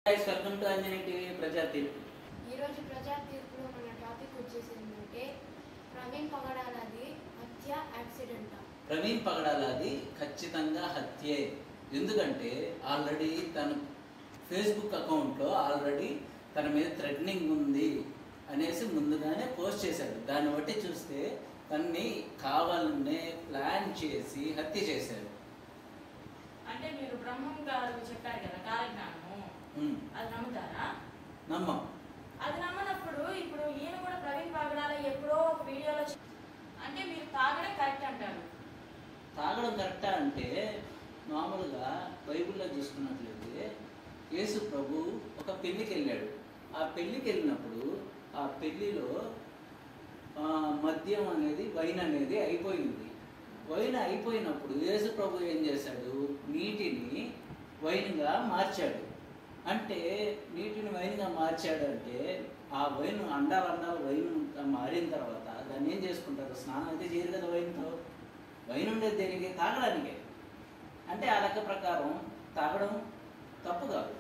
guys, welcome to Anjani TV ప్రజా తీర్పు. ఈ రోజు ప్రజా తీర్పులో మన టాపిక్ వచ్చేసి ఏంటంటే ప్రవీణ్ పగడాలది హత్య యాక్సిడెంట్. ప్రవీణ్ పగడాలది ఖచ్చితంగా హత్యే. ఎందుకంటే ఆల్రెడీ తన ఫేస్బుక్ అకౌంట్లో ఆల్రెడీ తన మీద థ్రెటనింగ్ ఉంది అనేసి ముందుగానే పోస్ట్ చేశాడు. దాన్ని బట్టి చూస్తే తన్ని కావాలనే ప్లాన్ చేసి హత్య చేశాడు. అంటే మీరు బ్రహ్మం గారు చెప్పారు కదా కాలజ్ఞానము, అది నమ్ముతారా? నమ్మం. అది నమ్మనప్పుడు ఇప్పుడు ఈయన కూడా ప్రవీణ్ పగడాల ఎప్పుడో ఒక వీడియోలో అంటే మీరు తాగడం కరెక్ట్ అంటారు. తాగడం కరెక్టా అంటే మామూలుగా బైబిల్లో చూసుకున్నట్లయితే యేసు ప్రభు ఒక పెళ్ళికి వెళ్ళాడు. ఆ పెళ్ళికి వెళ్ళినప్పుడు ఆ పెళ్ళిలో మద్యం అనేది వైన్ అనేది అయిపోయింది. వైన్ అయిపోయినప్పుడు యేసు ప్రభు ఏం చేశాడు, నీటిని వైన్గా మార్చాడు. అంటే నీటిని వైన్గా మార్చాడు అంటే ఆ వైన్ అండాలు వైన్ మారిన తర్వాత దాన్ని ఏం చేసుకుంటారు, స్నానం అయితే చేయరు కదా వైన్తో. వైన్ ఉండేది దేనికి? తాగడానికే. అంటే ఆ లెక్క ప్రకారం తాగడం తప్పు కాదు.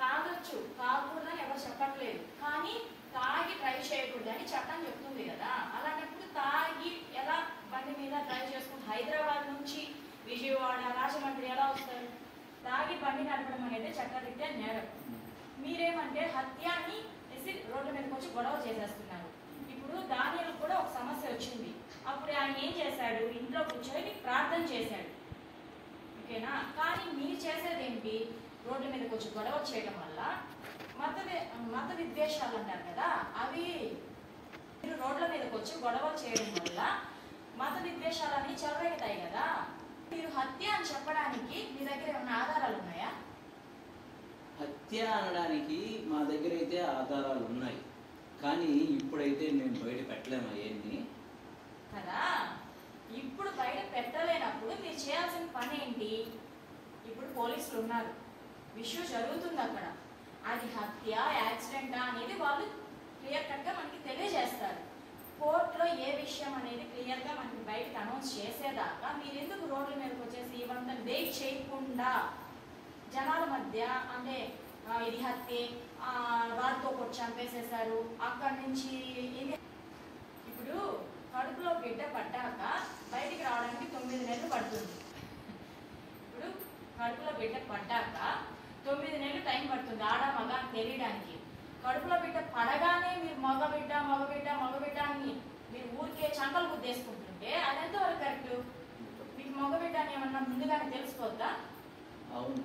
తాగొచ్చు, తాగకూడదని ఎవరు చెప్పట్లేదు, కానీ తాగి ట్రై చేయకూడదని చట్టం చెప్తుంది కదా. అలాంటప్పుడు తాగి ఎలా బండి మీద డ్రైవ్ చేసుకుంటూ హైదరాబాద్ నుంచి విజయవాడ రాజమండ్రి ఎలా వస్తారు? తాగి బండి నడపడం అనేది చట్టరీత్యా నేరం. మీరేమంటే హత్యాని రోడ్ల మీదకి వచ్చి గొడవ చేసేస్తున్నారు. ఇప్పుడు దానిలో కూడా ఒక సమస్య వచ్చింది. అప్పుడు ఆయన ఏం చేశాడు, ఇంట్లో కూర్చొని ప్రార్థన చేశాడు, ఓకేనా? కానీ మీరు చేసేది ఏంటి, రోడ్ల మీదకి వచ్చి గొడవ చేయడం వల్ల మత విద్వేషాలు అంటారు కదా, అవి మీరు రోడ్ల మీదకి వచ్చి గొడవ చేయడం వల్ల మత విద్వేషాలన్నీ చెలరేగుతాయి కదా. మీరు హత్య అని చెప్పడానికి మీ దగ్గర ఏమైనా ఆధారాలు ఉన్నాయా? హత్య అనడానికి మా దగ్గర అయితే ఆధారాలు ఉన్నాయి, కానీ ఇప్పుడైతే మేము బయట పెట్టలేము అవన్నీ కదా. ఇప్పుడు బయట పెట్టలేనప్పుడు మీరు చేయాల్సిన పని ఏంటి? ఇప్పుడు పోలీసులు ఉన్నారు, విషయం జరుగుతుంది అక్కడ, అది హత్య యాక్సిడెంటా అనేది వాళ్ళు క్లియర్ కట్గా మనకి తెలియజేస్తారు. కోర్టులో ఏ విషయం అనేది క్లియర్గా మనకి బయటకు అనౌన్స్ చేసేదాకా మీరు ఎందుకు రోడ్ల మీదకి వచ్చేసి ఇవంతా వెయిట్ చేయకుండా జనాల మధ్య అంటే ఇది హత్య, రాడ్తో కొట్టి చంపేసేశారు, అక్కడి నుంచి ఇది. ఇప్పుడు కడుపులో బిడ్డ పడ్డాక బయటికి రావడానికి 9 నెలలు పడుతుంది. ఇప్పుడు కడుపులో బిడ్డ పడ్డాక 9 నెలలు టైం పడుతుంది ఆడ మగ అని తెలియడానికి. కడుపులో బిడ్డ పడగానే మీరు మగబిడ్డ అని మీరు ఊరికే చంకలు గుద్దేసుకుంటుంటే అది ఎంతవరకు కరెక్ట్? మీకు మగబిడ్డ అని ఏమన్నా ముందుగానే తెలిసిపోద్దా? అవును,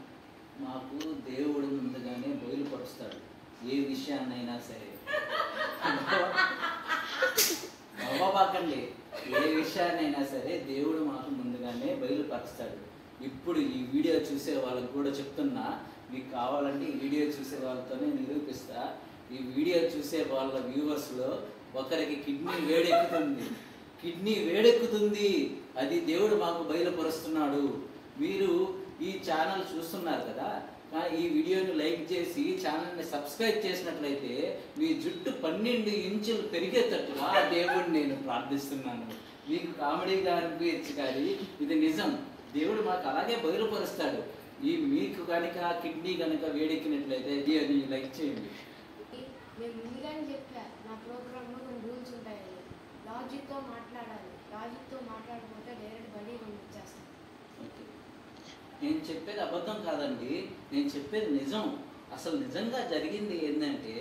మాకు దేవుడు ముందుగానే బయలుపరుస్తాడు ఏ విషయాన్నైనా సరే. అవ్వబాకండి, ఏ విషయాన్నైనా సరే దేవుడు మాకు ముందుగానే బయలుపరుస్తాడు. ఇప్పుడు ఈ వీడియో చూసే వాళ్ళకి కూడా చెప్తున్నా, మీకు కావాలంటే ఈ వీడియో చూసే వాళ్ళతోనే నిరూపిస్తా. ఈ వీడియో చూసే వాళ్ళ వ్యూవర్స్లో ఒకరికి కిడ్నీ వేడెక్కుతుంది, అది దేవుడు మాకు బయలుపరుస్తున్నాడు. మీరు ఈ ఛానల్ చూస్తున్నారు కదా, ఈ వీడియోని లైక్ చేసి ఛానల్ని సబ్స్క్రైబ్ చేసినట్లయితే మీ జుట్టు 12 ఇంచులు పెరిగేటట్టుగా దేవుడిని నేను ప్రార్థిస్తున్నాను. మీకు కామెడీగా అనిపించచ్చు కానీ ఇది నిజం, దేవుడు మాకు అలాగే బయలుపరుస్తాడు. మీకు కనుక కిడ్నీ కనుక వేడెక్కినట్లయితే అది లైక్ చేయండి. నేను ముందుగానే చెప్పా, నా ప్రోగ్రాంలో కొన్ని రూల్స్ ఉంటాయి, లాజిక్తో మాట్లాడాలి, లాజిక్తో మాట్లాడకపోతే డైరెక్ట్ బలి పంపించేస్తాను. ఓకే, నేను చెప్పేది అబద్ధం కాదండి, నేను చెప్పేది నిజం. అసలు నిజంగా జరిగింది ఏంటంటే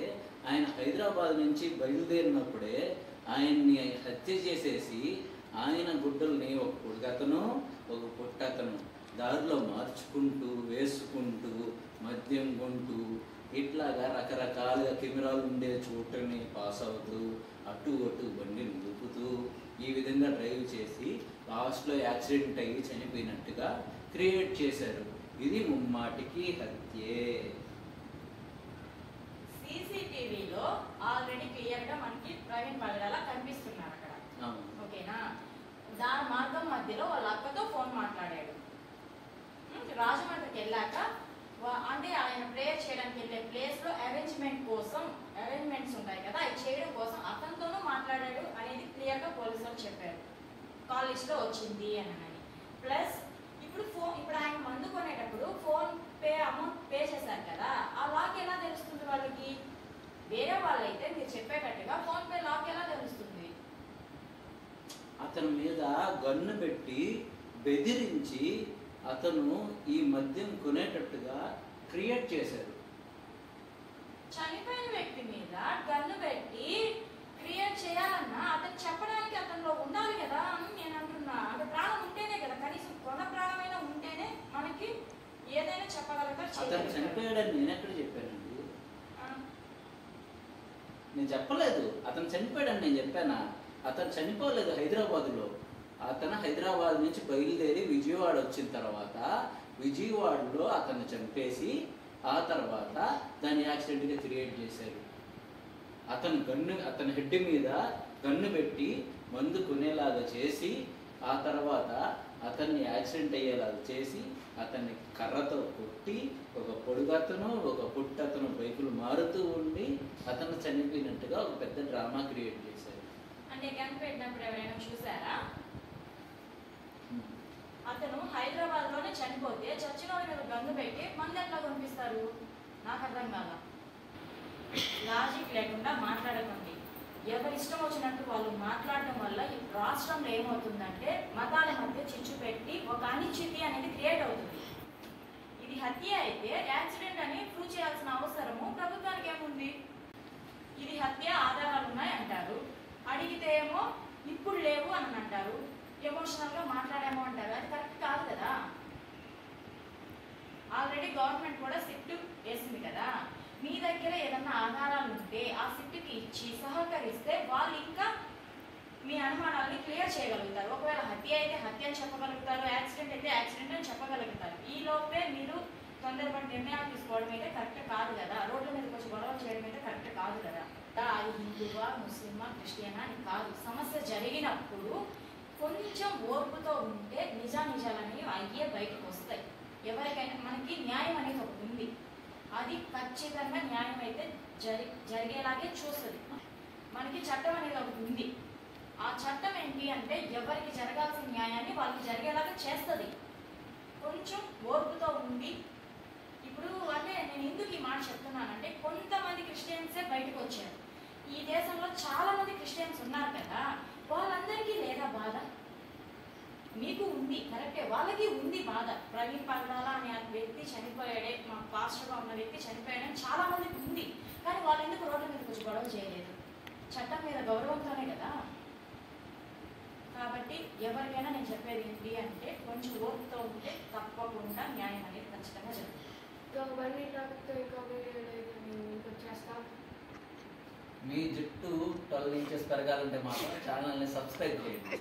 ఆయన హైదరాబాద్ నుంచి బయలుదేరినప్పుడే ఆయన్ని హత్య చేసేసి ఆయన గుడ్డల్ని ఒక పొడిగతను ఒక పొట్టతను దారిలో మార్చుకుంటూ వేసుకుంటూ మద్యం కొంటూ ఇట్లాగా రకరకాలుగా కెమెరాలు ఉండే చోటుని పాస్ అవుతూ అటు బండిని ఊపుతూ ఈ విధంగా డ్రైవ్ చేసి లాస్ట్లో యాక్సిడెంట్ అయ్యి చనిపోయినట్టుగా క్రియేట్ చేశారు. ఇది ముమ్మాటికి హత్యే. సీసీటీవీలో ఆల్రెడీ క్లియర్గా మనకి ప్రవీణ్ పగడాల కనిపిస్తున్నారు అక్కడ, ఓకేనా? దాని మార్గం మధ్యలో వాళ్ళ అక్కతో ఫోన్ మాట్లాడాడు. రాజమండ్రికి వెళ్ళాక అంటే ఆయన ప్రేయర్ చేయడానికి వెళ్ళే ప్లేస్లో అరేంజ్మెంట్స్ ఉంటాయి కదా, అవి చేయడం కోసం అతనితోనూ మాట్లాడాడు అనేది క్లియర్గా పోలీసులు చెప్పారు. కాల్ లిస్ట్లో వచ్చింది అని. ప్లస్ ఇప్పుడు ఇప్పుడు ఆయన మందు కొనేటప్పుడు ఫోన్ పే అమౌంట్ పే చేశారు కదా, ఆ లాక్ ఎలా తెలుస్తుంది వాళ్ళకి? వేరే వాళ్ళైతే మీరు చెప్పేటట్టుగా ఫోన్ పే లాక్ ఎలా తెలుస్తుంది? అతని మీద గన్ను పెట్టి బెదిరించి అతను ఈ మద్యం కొనేటట్టుగా క్రియేట్ చేశారు. చనిపోయిన వ్యక్తి మీద గన్ను పెట్టి క్రియేట్ చేయాలన్నా అతను చెప్పడానికి అతనిలో ఉండాలి కదా అని నేను అంటున్నా. అంటే ప్రాణం ఉంటేనే కదా, కనీసం కొన ప్రాణమైనా ఉంటేనే మనకి ఏదైనా చెప్పగలుగుతారు. అతను చనిపోయాడని నేను ఎక్కడ చెప్పానండి? ఆ, నేను చెప్పలేదు అతను చనిపోయాడని. నేను చెప్పానా? అతను చనిపోలేదు హైదరాబాద్లో. అతను హైదరాబాద్ నుంచి బయలుదేరి విజయవాడ వచ్చిన తర్వాత విజయవాడలో అతన్ని చంపేసి ఆ తర్వాత దాన్ని యాక్సిడెంట్గా క్రియేట్ చేశారు. అతని హెడ్ మీద గన్ను పెట్టి మందు కొనేలాగా చేసి ఆ తర్వాత అతన్ని యాక్సిడెంట్ అయ్యేలాగా చేసి అతన్ని కర్రతో కొట్టి ఒక పొడుగతను ఒక పుట్టతను బైకులు మారుతూ ఉండి అతను చనిపోయినట్టుగా ఒక పెద్ద డ్రామా క్రియేట్ చేశారు. అంటే గన్ పెట్టినప్పుడు ఎవరైనా చూసారా? అతను హైదరాబాద్ లోనే చనిపోతే చచ్చిన వాళ్ళ మీద గన్ను పెట్టి మంది ఎట్లా పంపిస్తారు? నాకు అర్థం కాల. లాజిక్ లేకుండా మాట్లాడకండి. ఎవరి ఇష్టం వచ్చినట్టు వాళ్ళు మాట్లాడడం వల్ల ఈ రాష్ట్రంలో ఏమవుతుందంటే మతాల మధ్య చిచ్చు పెట్టి ఒక అనిశ్చితి అనేది క్రియేట్ అవుతుంది. ఇది హత్య అయితే యాక్సిడెంట్ అని ప్రూవ్ చేయాల్సిన అవసరము ప్రభుత్వానికి ఏముంది? ఇది హత్య, ఆధారాలు ఉన్నాయి అంటారు. అడిగితే ఏమో ఇప్పుడు లేవు అని అంటారు. ఎమోషనల్ గా మాట్లాడేమో అంటారు. అది కరెక్ట్ కాదు కదా. ఆల్రెడీ గవర్నమెంట్ కూడా సిట్ వేసింది కదా. మీ దగ్గర ఏదన్నా ఆధారాలు ఉంటే ఆ సిట్కి ఇచ్చి సహకరిస్తే వాళ్ళు ఇంకా మీ అనుమానాన్ని క్లియర్ చేయగలుగుతారు. ఒకవేళ హత్య అయితే హత్య అని చెప్పగలుగుతారు, యాక్సిడెంట్ అయితే యాక్సిడెంట్ అని చెప్పగలుగుతారు. ఈ లోపే మీరు తొందరపడి నిర్ణయాలు తీసుకోవడం అయితే కరెక్ట్ కాదు కదా. రోడ్ల మీదకి వచ్చి గొడవలు చేయడం అయితే కరెక్ట్ కాదు కదా. అది హిందువా, ముస్లిమా, క్రిస్టియనా అని కాదు. సమస్య జరిగినప్పుడు కొంచెం ఓర్పుతో ఉంటే నిజానిజాలనేవి అయ్యే బయటకు వస్తాయి. ఎవరికైనా మనకి న్యాయం అనేది ఒకటి ఉంది. అది ఖచ్చితంగా న్యాయం అయితే జరిగేలాగే చూస్తుంది. మనకి చట్టం అనేది ఒకటి ఉంది. ఆ చట్టం ఏంటి అంటే ఎవరికి జరగాల్సిన న్యాయాన్ని వాళ్ళకి జరిగేలాగా చేస్తుంది. కొంచెం ఓర్పుతో ఉండి ఇప్పుడు అంటే నేను ఎందుకు ఈ మాట చెప్తున్నానంటే కొంతమంది క్రిస్టియన్సే బయటకు వచ్చారు. ఈ దేశంలో చాలా మంది క్రిస్టియన్స్ ఉన్నారు కదా, వాళ్ళందరికీ లేదా బాధ? మీకు ఉంది కరెక్టే, వాళ్ళకి ఉంది బాధ. ప్రవీణ్ పగడాల అనే వ్యక్తి చనిపోయాడే, మా పాస్టర్గా ఉన్న వ్యక్తి చనిపోయాడని చాలా మందికి ఉంది. కానీ వాళ్ళు ఎందుకు రోడ్ల మీద కొంచెం గొడవ చేయలేదు? చట్టం మీద గౌరవంతోనే కదా. కాబట్టి ఎవరికైనా నేను చెప్పేది ఏంటి అంటే కొంచెం ఓర్పుతో ఉంటే తప్పకుండా న్యాయం అనేది ఖచ్చితంగా జరుగుతుంది. మీ జుట్టు 12 ఇంచెస్ పెరగాలంటే మాత్రం ఛానల్ని సబ్స్క్రైబ్ చేయండి.